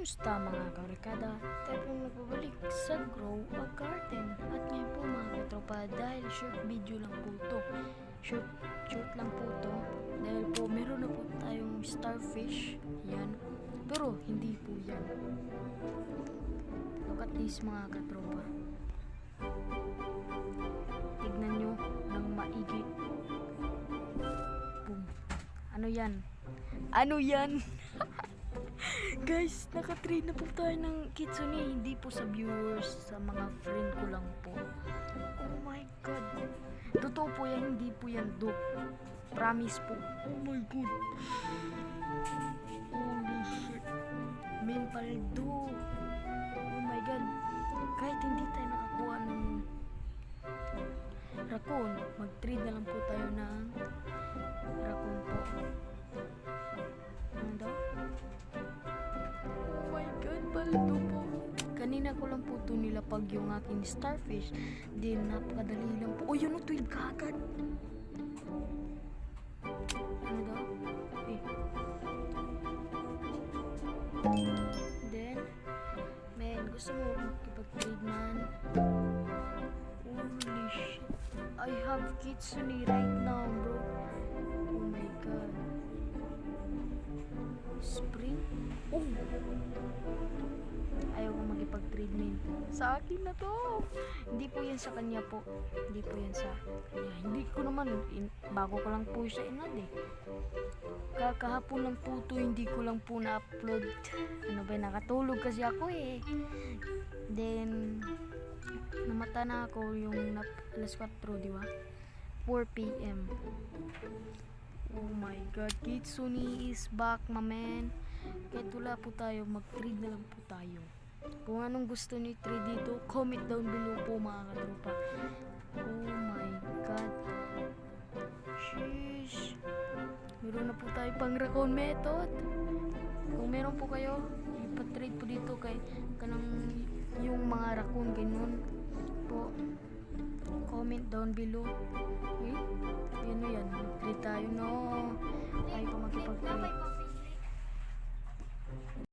Kumusta mga kabarkada? Tayo pong nagbabalik sa Grow a Garden. At ngayon po mga katropa, dahil short video lang po to. Short lang po to. Dahil po meron na po tayong starfish. Yan. Pero hindi po yan. Look at this mga katropa. Tignan nyo ng maigi. Boom. Ano yan? Ano yan? Guys, naka-trade na po tayo ng kitsune. Hindi po sa viewers, sa mga friend ko lang po. Oh my god. Totoo po yan, hindi po yan dupe. Promise po. Oh my god. Holy shit. Menpaldo. Oh my god. Kahit hindi tayo nakakuha ng raccoon, mag-trade na lang po tayo ng raccoon po. Ano daw? Oh my god, baldo po. Kanina ko lang po ito nilapag yung aking starfish. Then, napakadali lang po. Oh, yun o, 12 kagad. Ano daw? Eh. Then, man, gusto mo makipag-trade man? Holy shit. I have kitsune right now, bro. Oh my god. Spring? Oh! Ayaw ko magipag-trade main. Sa akin na to. Hindi po yan sa kanya po. Hindi po yan sa kanya. Hindi ko naman. Bago ko lang po siya inad eh. Kakahapon lang po to. Hindi ko lang po na-upload. Ano ba, nakatulog kasi ako eh. Then, namata na ako yung alas 4, di ba? 4 p.m. Oh my god, Kitsune is back, my man. Kahit wala po tayo, mag-trade na lang po tayo. Kung anong gusto niyo i-trade dito, comment down below po mga katropa. Oh my god. Sheesh. Meron na po tayo pang raccoon method. Kung meron po kayo, ipa-trade po dito kay kanang yung mga raccoon ganun po. Comment down below. Okay? Yan o yan. Trade tayo, no? Ay ko makipag-trade.